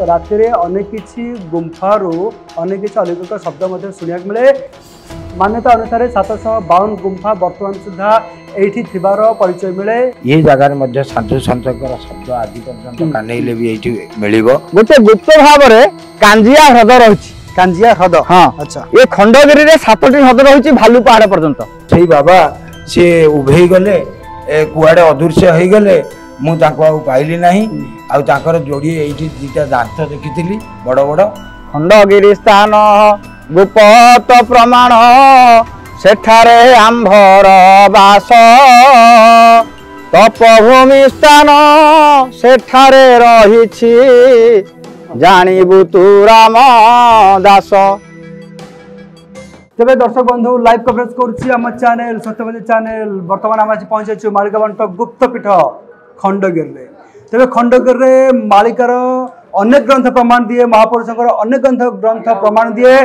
राति रे अनेक किछि गुंफारू अनेक किछि अलौकिक शब्द शुणा मिले। मान्यता अनुसार 752 गुंफा बर्तमान सुधा एठी थिबार परिचय मिले। ये जगह साधु सन्तकर शब्द आदि पर्यंत कानेइले भी एठी मिलिबो। गोटे गुप्त भाव रे कांजिया ह्रद रहिछि। कांजिया ह्रद हां अच्छा ये खंडगिरी रे 7टी ह्रद रहिछि भालू पहाड़ पर्यंत। सेही बाबा से उभेई गले कुआडे अदृश्य होई गले मु ताको आ पाइली नाही आ ताकर जोड़ी एठी दुटा दांत देखिथिली बड़ बड़। खंडगिरी स्थान गुप्त प्रमाण सेठारे आंभर वास तपभूमि स्थान सेठारे रहिछि जानिबु तू राम दास। तेरे दर्शक बंधु लाइव कवरेज करुच्ची आम चैनल सत्यवादी चैनल। बर्तमान आम आज पहुंची मालिकाबंट गुप्तपीठ खंडगिरी। तेरे खंडगिरी मालिकार अनेक ग्रंथ प्रमाण दिए, महापुरुषों अनेक ग्रंथ प्रमाण दिए,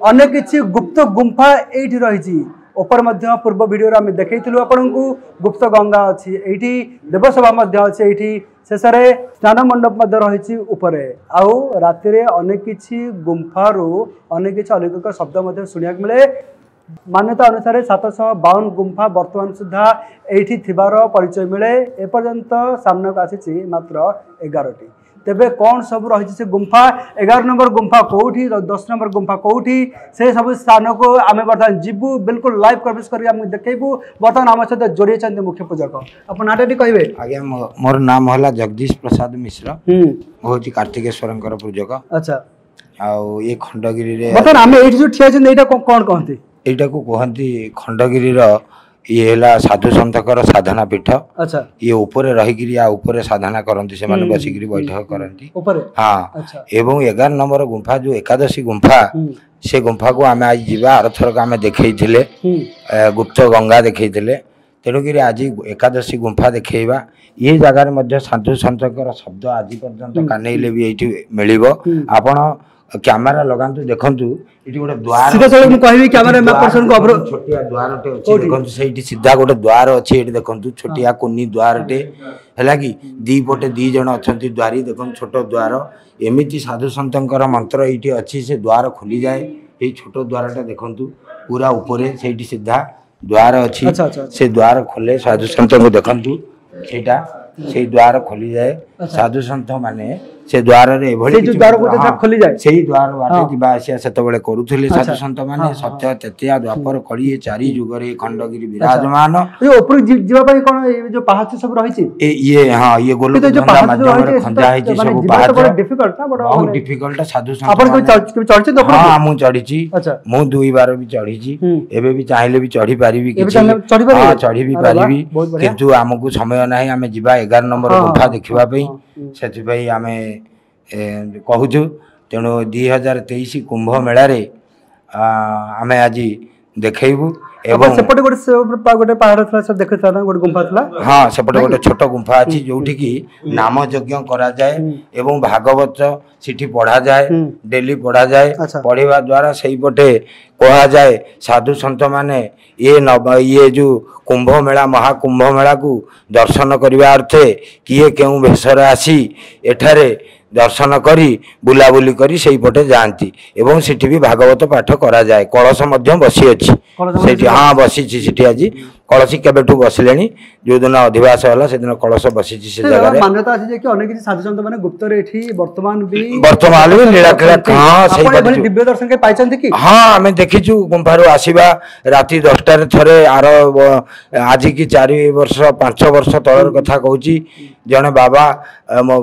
अनेक किछि गुप्त गुंफा एठी रही। ऊपर मध्य पूर्व वीडियो आम देखु आपन को गुप्त गंगा अच्छी एठी, देवसभा अच्छी एठी, शेष स्नान मंडप रही उपरे। आउ राति रे अनेक किछि गुंफारू अनेक किछि अलौकिक शब्द शुणा मिले। मान्यता अनुसार 752 गुंफा बर्तमान सुधा एठी थिबार परिचय मिले। एपर्यंत सामना को आसी मात्र 11टी। तेबे कौन सब रही से गुंफा, 11 नंबर गुंफा कौटी, 10 नंबर गुंफा कौटी, से सब स्थान को आम बर्तमान जीवु बिल्कुल लाइव कवरेज कर देखू। बर्तमान आम सहित जोड़ी मुख्य पूजक आप नाटी कहे। आज्ञा मोर नाम है जगदीश प्रसाद मिश्र, हूँ कार्तिकेश्वर पूजक। अच्छा आउ ये खंडगिरी बर्तमान आम ये जो ठिया कौन कहते यहाँ को कहती खंडगिरी ये है साधु सन्तकर साधना पीठ। अच्छा ये ऊपर रही ऊपर साधना करती से बसिक बैठक करती। हाँ एवं 11 नंबर गुंफा जो एकादशी गुंफा से गुंफा को आम आज जीवा आरथरक आम देखई गुप्त गंगा देखई तेणुक आज एकादशी गुंफा देखा। ये जगह साधु सन्तकर शब्द आज पर्यंत कानेइले भी ये मिल। आपण कैमरा लगातु देखु ये गोटे द्वार छोटिया द्वारटे अच्छी देखो से सीधा गोटे द्वार अच्छी ये देखो छोटिया कुनी द्वारटे है कि दी पटे दी जन अच्छा द्वारी देखो छोट द्वार एमती साधु सन्तकर मंत्र ये अच्छी से द्वार खोली जाए। ये छोट द्वारटा देखु पूरा ऊपर से सीधा द्वार अच्छी से द्वार खोले साधु सन्त को देखु से द्वार खोली जाए। साधु सन्त माने से द्वार रे खोली जाए से द्वार बाटे दिबा आसिया सेतबेले करूथिले साधु सन्त माने। सत्य तृतीया द्वापर कड़ी 4 युगरे खंडगिरी विराजमान। ये ऊपर जीवा पई कोन ये जो पहाड़ सब रही छि ये हां ये गोल माध्यम रे खंजा है जे सब पहाड़ बड़ा डिफिकल्ट ना बड़ा बहुत डिफिकल्ट साधु सन्त अपन को चढ़छि तो हां मु चढ़ी छि मु 2 बार भी चढ़ी छि एबे भी चाहिले भी चढ़ी पारिबी कि हां चढ़ी भी पारिबी किंतु हमकु समय नाही हमें जीवा 11 नंबर गुंफा देखिबा पई सेति पई हमें कहूँ। तेणु 2023 कुंभ मेला रे आमे आज देखैबू। एवं सेपटे गोटे पहाड़ थला सब देखैता ना गोटे गुंफा थला। हां सेपटे गोटे छोट गुंफा अछि जोठी की नाम यज्ञ करा जाए एवं भागवत सिठी पढ़ा जाए, डेली पढ़ा जाए। पढ़िबा द्वारा सही पटे कहा जाए साधु सन्त माने ये जो कुंभ मेला महाकुंभ मेला को दर्शन करने अर्थे किए क्यों भेषर आसी एठारे दर्शन करी बुलाबुली करी सही पटे जाती एवं सिठी भी भागवत पाठ करा जाए। कलश मध्य बसी अच्छी सेठी हाँ बसी सिठी आज कलसी केबेठू बसिले जो दिन अधिवास होला से दिन कलश बसी से जगह मान्यता अछि जे कि अनेक साधु संत माने गुप्त रे एठी वर्तमान भी लीला खेला हां सही दिव्य दर्शन के पाइछन कि हां हमें देखिछु गुंफारू आसीबा राती 10टा रे थरे आर आज की 4 वर्ष 5 वर्ष तळर कथा कहूची जने बाबा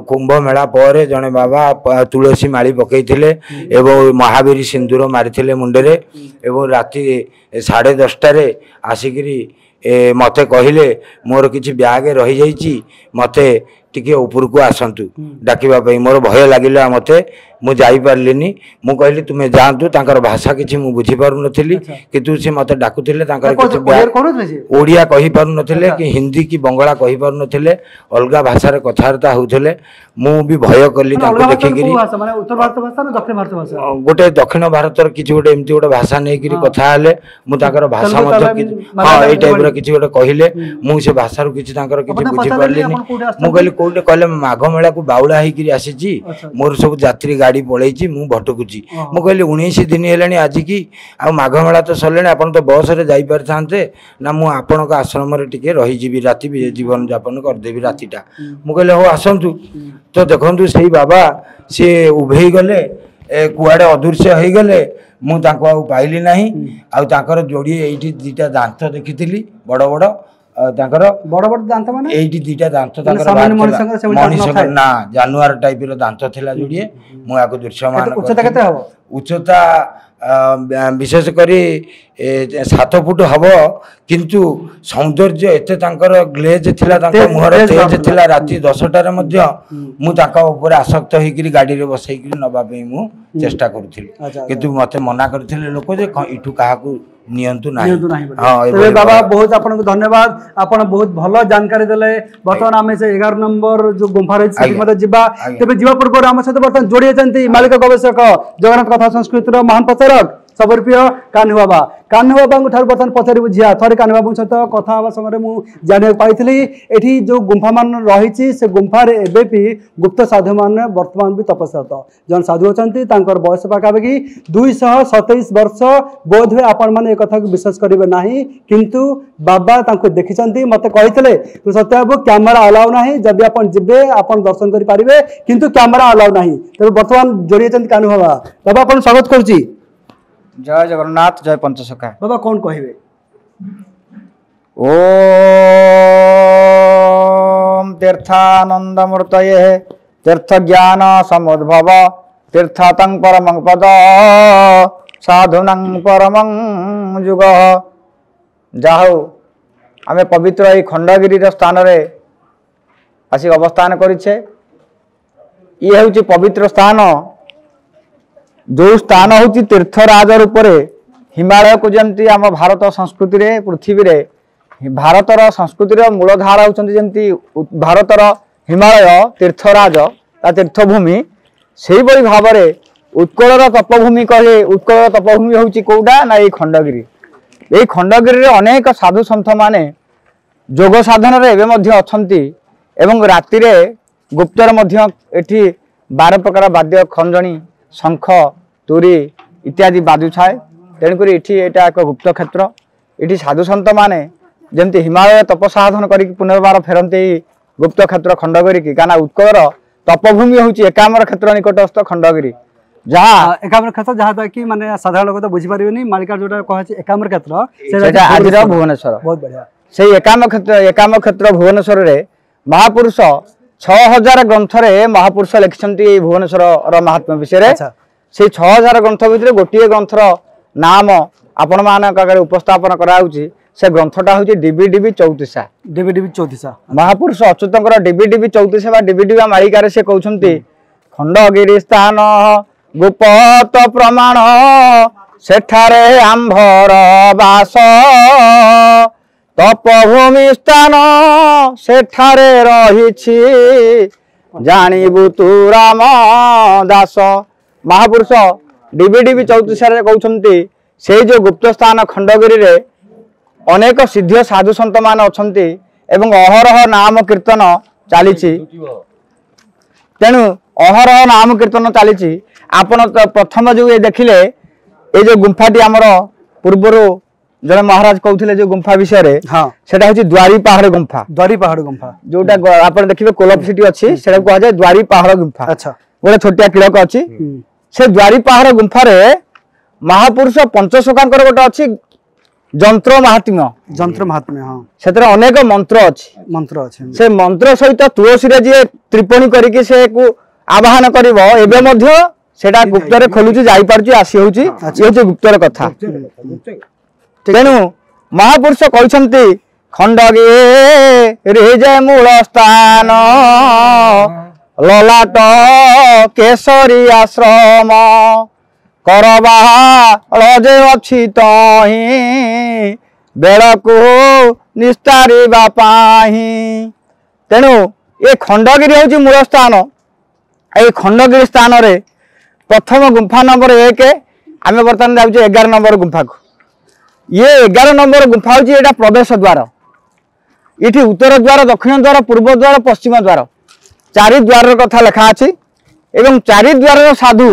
कुंभ मेला पर जने बाबा तुलसी माली पकईथिले एवं महावीर सिंदूर मारिथिले मुंडे एवं राती 10:30 रे आसिकरी मते कहले मोर किछि ब्याग रही जाइछि मते टिके ऊपर को आसंतु डाकिबा पई मोर भय लागिला मते मु जाई पारलिनी मु कहली तुमे जांतु तांकर भाषा किछि मु बुझी पारु नथिली किंतु से मते डाकुथिले तांकर किछि ओडिया कहि पारु नथिले कि हिंदी की बंगला कहि पारु नथिले अलगा भाषा रे कथारता होउथिले मु भी भय करली तांको देखि गिरी माने उत्तर भारत भाषा ना दक्षिण भारत भाषा गोटे दक्षिण भारत र किछि गोटे एमती गोटे भाषा नै गिरी कथा हले मु तांकर भाषा मते किछि हां ए टाइप र किछि गोटे कहिले मु से भाषा रो किछि तांकर किछि बुझी पारलिनी मु कहली କୋଉଠି କହିଲେ ମାଘ ମେଳାକୁ ବାଉଳା ହେଇକିରି ଆସିଛି ମୋର ସବୁ ଯାତ୍ରୀ ଗାଡ଼ି ପଳେଇଛି ମୁଁ ଭଟକୁଛି ମୁଁ କହିଲି 19 ଦିନ ହେଲାଣି ଆଜିକି ଆଉ ମାଘ ମେଳା ତ ସରିଲାଣି ଆପଣ ତ ବସ୍ରେ ଯାଇପାରିଥାନ୍ତେ ନା ମୁଁ ଆପଣଙ୍କ ଆଶ୍ରମରେ ଟିକେ ରହିଯିବି ରାତି ଜୀବନ ଯାପନ କରିଦେବି ରାତିଟା ମୁଁ କହିଲି ହଉ ଆସନ୍ତୁ ତ ଦେଖନ୍ତୁ ସେଇ ବାବା ସିଏ ଉଭେଇ ଗଲେ କୁଆଡ଼େ ଅଦୃଶ୍ୟ ହେଇଗଲେ ମୁଁ ତାଙ୍କୁ ଆଉ ପାଇଲି ନାହିଁ ଆଉ ତାଙ୍କର ଯୋଡ଼ିଏ ଏଇଠି ଦିଟା ଦାନ୍ତ ଦେଖିଥିଲି ବଡ଼ ବଡ଼ ତାଙ୍କର ବଡ଼ ବଡ଼ ଦାନ୍ତ ମାନେ ଏଇଠି ଦିଟା ଦାନ୍ତ ତାଙ୍କର ମଣିଷ ନା ଜାନୁଆର ଟାଇପର ଦାନ୍ତ ଥିଲା ଯୋଡ଼ିଏ ମୁଁ ୟାକୁ ଦୃଶ୍ୟମାନ ଉଚ୍ଚତା କେତେ ହବ ଉଚ୍ଚତା ବିଶେଷ କରି 7 ଫୁଟ ହବ କିନ୍ତୁ ସୌନ୍ଦର୍ଯ୍ୟ ଏତେ ତାଙ୍କର ଗ୍ଲେଜ ଥିଲା ତାଙ୍କ ମୁହଁର ତେଜ ଥିଲା ରାତି 10ଟାରେ ମଧ୍ୟ ମୁଁ ତାଙ୍କ ଉପରେ ଆସକ୍ତ ହେଇକିରି ଗାଡ଼ିରେ ବସେଇକିରି ନେବା ପାଇଁ ମୁଁ ଚେଷ୍ଟା କରୁଥିଲି କିନ୍ତୁ ମୋତେ ମନା କରିଥିଲେ ଲୋକ ଯେ ଏଠୁ କାହାକୁ ନିଅନ୍ତୁ ନାହିଁ ତେବେ ବାବା ବହୁତ ଆପଣଙ୍କୁ ଧନ୍ୟବାଦ ଆପଣ ବହୁତ ଭଲ जानकारी ଦେଲେ ବର୍ତ୍ତମାନ ଆମେ ସେ 11 ନମ୍ବର ଯୋଉ ଗୁମ୍ଫା ରହିଛି ସେଠି ମଧ୍ୟ ଯିବା ତେବେ ଯିବା ପୂର୍ବରୁ ଆମ ସହିତ ବର୍ତ୍ତମାନ ଯୋଡ଼ି ଅଛନ୍ତି ମାଳିକା ଗବେଷକ ଜଗନ୍ନାଥ କଥା ସଂସ୍କୃତିର ମହାନ ପ୍ରଚାରକ सबरी प्रिय कान्हू बाबा ठार बर्तमान पचार बुझिया थे कान्हू बाबू सहित कथा समय मुझे जाना पाई एठी जो गुंफा मान रही से गुंफार एबी गुप्त साधु मान बर्तमान भी तपस्यारत जन साधु अच्छा बयस पाखापाखि 227 वर्ष बोध हुए आपण मैंने एक को विश्वास करेंगे ना किंतु बाबा देखी मत कही सत्याबू कैमेरा अलाउ ना जब आप जब आप दर्शन करेंगे किंतु कैमेरा अलाउ ना तेज बर्तमान जोड़ी कान्हू बाबा आप स्वागत करुच्ची जय जगन्नाथ जय पंचसखा बाबा कौन कहे ओम तीर्थानंदमूर्तये तीर्थ ज्ञान समुद्भव तीर्थातं परमं पद साधुनं परमं युग जाहु आमे पवित्र ये खंडगिरी स्थान रे आसी अवस्थान करिछे ये होची पवित्र स्थान जो स्थान हूँ तीर्थराज रूप हिमालय को जमती आम भारत संस्कृति रे पृथ्वी रे भारतर संस्कृतिर मूलधारा होती भारतर हिमालय तीर्थराज तीर्थभूमि से भाव में उत्कलर तपभूमि कहे उत्कलर तपभूमि हूँ कौटा ना ये खंडगिरी ये खंडगिरी रे अनेक साधु सन्थ माने जोग साधन अच्छी एवं राति गुप्तर एठी 12 प्रकार वाद्य खंजणी शंख तुरी इत्यादि बाजू थाए तेणुक एटा एक गुप्त क्षेत्र ये साधु सन्त माने जमती हिमालय तपसाधन कर पुनर्बार फेरते गुप्त क्षेत्र खंडगिरी की क्या उत्कलर तपभूमि हूँ एकाम्र क्षेत्र निकटस्थ खंडगिरी जहाँ एकाम्र क्षेत्र जहाँ कि माने साधारण लोक तो बुझी पारे मालिका जो कहे एकाम्र क्षेत्र आज भुवनेश्वर बहुत बढ़िया से एकाम्र क्षेत्र भुवनेश्वर रे महापुरुष 6000 ग्रंथरे महापुरुष लिखिछन्ति भुवनेश्वर महात्म्य विषय से 6000 ग्रंथ भितर गोटे ग्रंथर नाम आपण मानक आगे उपस्थापन कराउछि से ग्रंथटा हूँ डिबिडिबि चौतीसा महापुरुष अच्युतंकर डिबिडिबि चौतीसा बा डिबिडिबा मालिकार से कहउछन्ति खंडगिरी स्थान गुप्त प्रमाण सेठारे आंभर वास तपभूमि स्थान सेठारे रहिछि जानिबु तू राम दास महापुरुष डिबिडिबि चौतीसा कहउछन्ति से जो गुप्त स्थान खंडगिरी रे अनेक सिद्ध साधु सन्त मान अछन्ति एवं अहरह नाम कीर्तन चलीछि तेणु अहरह नाम कीर्तन चलीछि आपण प्रथम जो ये देखिले ये जो गुंफाटी आमर पूर्वर जड़े महाराज कहते जो गुंफा विषय रे सेटा होची द्वारी पहाड़ गुंफा जोटा आप देखिए कोलप सिटी अच्छी से कह जाए द्वारी पहाड़ गुंफा अच्छा गोटे छोटिया किड़क अच्छी से द्वारी पहाड़ गुंफा रे महापुरुष पंचसखांकर गोटे अच्छी जंत्र महात्म्य हाँ से अनेक मंत्र अच्छी से मंत्र सहित तुलसी रे जी त्रिपणी करके से को आवाहन करिवो एबे मध्य सेटा गुप्तर खोलुची जाई पारची आसी होची ये होची गुप्तर कथा तेणु महापुरुष कहते खंडगिरी जय मूल स्थान ललाट केसरी आश्रम करबा जे अच्छी तही बेलकू निस्तारी बापाही तेणु ये खंडगिरी हूँ मूल स्थान ये खंडगिरी स्थान रे प्रथम गुंफा नंबर 1 आम बर्तमान जाऊँ 11 नंबर गुंफा को ये 11 नंबर गुंफा हूँ यहाँ प्रवेश द्वार ये उत्तर द्वार दक्षिण द्वार पूर्व द्वार पश्चिम द्वार चारिद्वार कथा लिखा अच्छी एवं चारिद्वार साधु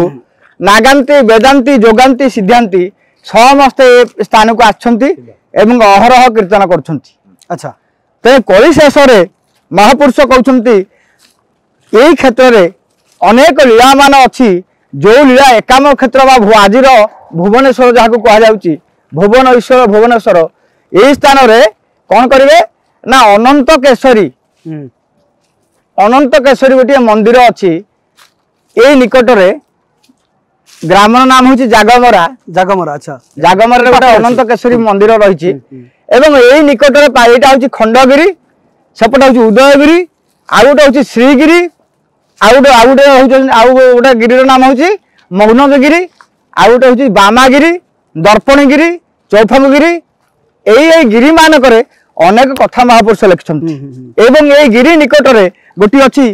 नागांती वेदांती जोगांती सिद्धांती समस्ते स्थान को आछंती एवं अहरह कीर्तन करछंती। अच्छा ते कली शेष महापुरुष कहते यही क्षेत्र में अनेक लीला मान अच्छी जो लीला एकाम क्षेत्र आज भुवनेश्वर जहाँ को कहुच्छी भुवन ईश्वर भुवनेश्वर यही स्थान रे कौन करेंगे ना अनंत केशरी गोटे मंदिर अच्छी यही निकट में ग्राम नाम हूँ जागमरा जागमरा। अच्छा जागमरा गोटे अनंत केशरी मंदिर रही यही निकट में यहाँ हूँ खंडगिरी सेपटे हूँ उदयगिरी आउ गोटे हूँ श्रीगिरी आउ गोटे गिरी नाम हूँ मौनगिरी आउ गोटे हूँ बामागिरी दर्पणगिरी चौफंगगिरी यही गिरी मानक अनेक कथा महापुरुष लिखिं एवं यही गिरी निकट में गोटी अच्छी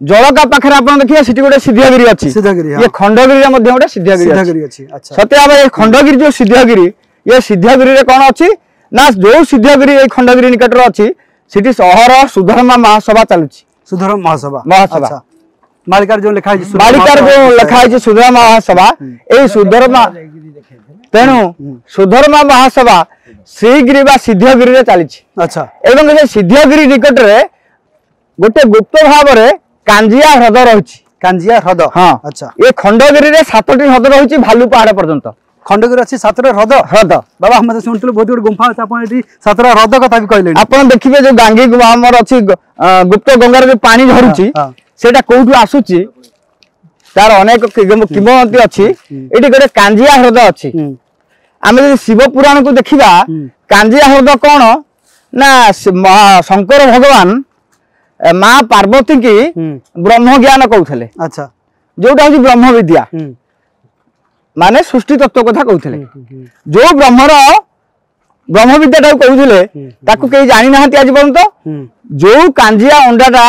जलका पाखे आप देखिए सीटी गोटे सिद्धागिरी अच्छी ये खंडगिरी गोटे सिद्धागिरी अच्छी सत्य भाव ये खंडगिरी जो सिद्धागिरी ये सिद्धागिरी कौन अच्छी ना जो सिद्धागिरी ये खंडगिरी निकट में अच्छी सीटी सहर सुधर्मा महासभा चलुची सुधर्मा महासभा महासभा मालिकार जो लिखा है मालिकार जो लिखा है सुधर्मा महासभा यही सुधर्मा तेणु सुधर्मा महासभा श्रीगिरी बा सिद्धगिरी रे चली। अच्छा एवं ये सिद्धगिरी निकट रे गोटे गुप्त भाव रे कांजिया ह्रद रही कांजिया ह्रद। हाँ अच्छा ये खंडगिरी रे 7टी ह्रद रही भालू पहाड़ पर्यंत खंडगिरी अच्छी 7टा ह्रद ह्रद बाबा हम शुणुलु बहुत गुटे गुंफा अच्छे आप 7टा ह्रद कथा भी कहले आप देखिए जो गांगी आमर अच्छी गुप्त गंगार जो पानी झरुची सेटा कोठू आसुची तार अनेक किंवदंती अच्छी ये गोटे कांजिया ह्रद अच्छी आम शिव पुराण को देखा कांजिया ह्रद कौन ना शंकर भगवान माँ पार्वती की ब्रह्म ज्ञान कहते। अच्छा जोटा हूँ ब्रह्म विद्या माने सृष्टि तत्व कथा कहते जो ब्रह्म विद्या कहते कई जानी ना आज पर्यंत जो कांजिया अंडाटा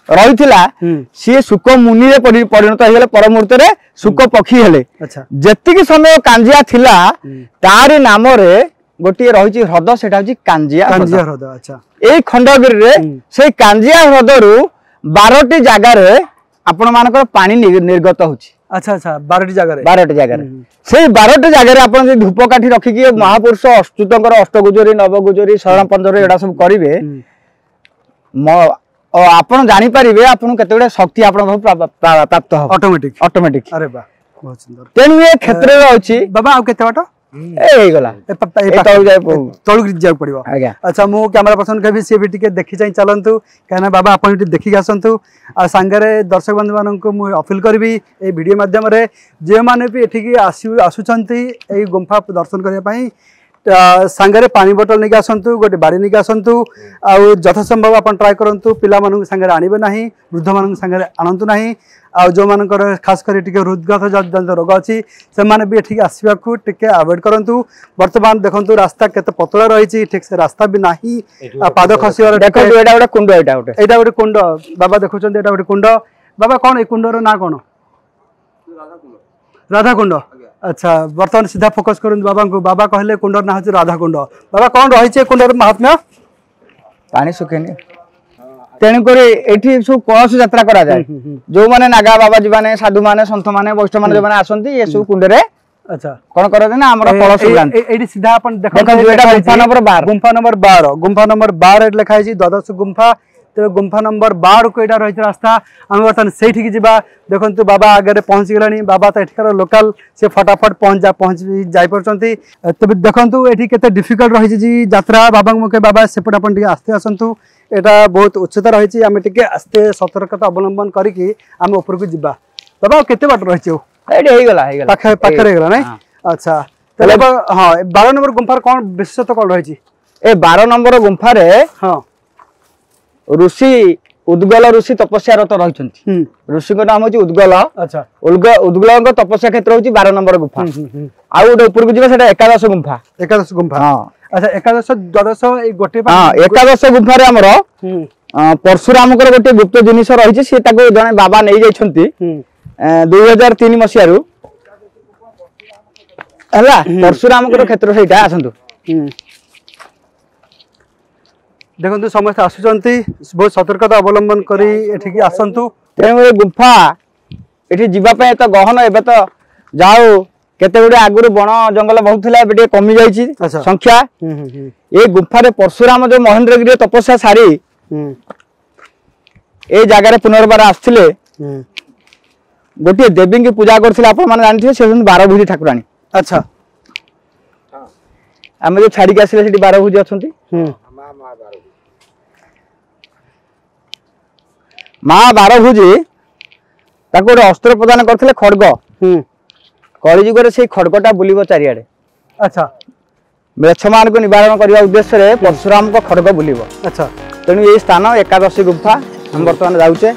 रही सी सुक मुनि परिणत हो पर मुहूर्त सुक पक्षी हेले। जेतिकी समय कांजिया थिला तारी नाम रे गोटे रही ह्रद से कांजिया ह्रद। अच्छा यही खंडगिरी रे से कांजिया ह्रद रु 12टी जगार आपण मानकर पानी निर्गत होची। अच्छा अच्छा 12टी जगार 12टी जगार से 12टी जगार आपण धूप काठी रखिकी महापुरुष अच्युतंकर अष्टगुजरी नवगुजरी शरण पंजरी एडा सब करिवे आपण जानि परिबे आपण केते गुडे शक्ति आपण प्राप्त हो ऑटोमेटिक। अरे बा बहुत सुंदर। तेनु ये क्षेत्र रे अछि बाबा आ केते बाटो ए गला ए तळु जाय तळु जाय पड़िबो। अच्छा मु कैमरा पर्सन के भी से भी टिके देखि जाई चलंतु कहना बाबा आपण टिके देखि आसंतु आ संगरे दर्शक बंधु मानन को मु अपील करबी ए वीडियो माध्यम रे जे माने भी एठिकी आसुचंती ए गुंफा दर्शन करिया पई सांगरे पानी बोतल नहीं आसतु गोटे बाड़ी नहीं आसतु आथा संभव आप ट्राए करूँ पिला सांगे आणवे ना वृद्ध मान सांगे आणतु ना आ जो मानकर खास कर हृदघात रोग अच्छी से मैंने भी ये आसवा टे अवॉइड करूँ। बर्तमान देखो रास्ता केते पतला रही ठीक से रास्ता भी ना पाद खसबार कुंड यहाँ गोटे कुंड बाबा देखुं यहाँ गोटे कुंड बाबा कौन ये कुंडर ना कौन राधा कुंड। अच्छा बर्तमान सीधा फोकस करूँ बाबा को बाबा कहले कुंडर ना हूँ राधा कुंड बाबा कौन रही कुंडर महात्म्य पानी सुखेनी तेणुक ये सब कलश यात्रा करा जाए जो माने नागा बाबा जी माने साधु माने सन्थ माने वैष्णव माने जो माने आसंती ये सब कुंडरे अच्छा कौन करते ना हमर कलश एडी सीधा अपन देखो गुंफा नंबर 12 लिखा है द्वादश गुंफा तो गुंफा नंबर 12 को यहाँ रही रास्ता आम बर्तमान से देखो बाबा आगे पहुँच गला बाबा तो एठिकार लोकल से फटाफट पहुँच जापी तब देखो ये के डिफिकल्ट रही यात्रा बाबा मुखे बाबा सेपटे आप आस्ते आसतु यहाँ बहुत उच्चता रही आम टे आस्ते सतर्कता अवलंबन करके आम उपरको जा बाबा केते बाट रही पाखे ना अच्छा हाँ 12 नंबर गुंफार कौन विशेषता कौन रही 12 नंबर गुंफार हाँ ऋषि उद्गल ऋषि तपस्यारत रही ऋषि नाम हूँ उद्गल। अच्छा उद्गल तपस्या क्षेत्र हूँ 12 नंबर गुंफा आउ गोटे ऊपर को जावा एकादश गुंफा हाँ अच्छा एकादश द्वादश गोटे एकादश गुंफार आमर परशुराम गोटे गुप्त जिनिस रही जड़े बाबा नहीं जाइछंती 2003 मसीह परशुराम क्षेत्र से आसतु देखो समस्त आसुचंती बहुत सतर्कता अवलंबन करी एठिकी आसंतु तेणु ए गुंफा एठी जीवा पे तो गहन एबे तो जाओ केते गुडे आगुरु बण जंगल बहुत थिला एबे कमी जाईची अच्छा। संख्या ए गुंफा रे परशुराम जो महेंद्रगिरी तपस्या सारी ए जगह रे पुनर्बार आस्थिले गोटे देवी की पूजा करथिले आपण माने जानथिबे से 12 भुजी ठाकुरानी। अच्छा आमे जो छाड़ी के आसिले सेठी 12 भुजी अछंती माँ 12 भुजी ताको गोटे अस्त्र प्रदान करथिले खड्ग कलिजुगर से खड्गटा बुलिबो चारिआडे। अच्छा म्लेच्छ मान को निवारण करने उद्देश्य रे परशुराम को खड्ग बुलिबो। अच्छा तेणु ये स्थान एकादशी गुंफा हम बर्तमान जाऊचे।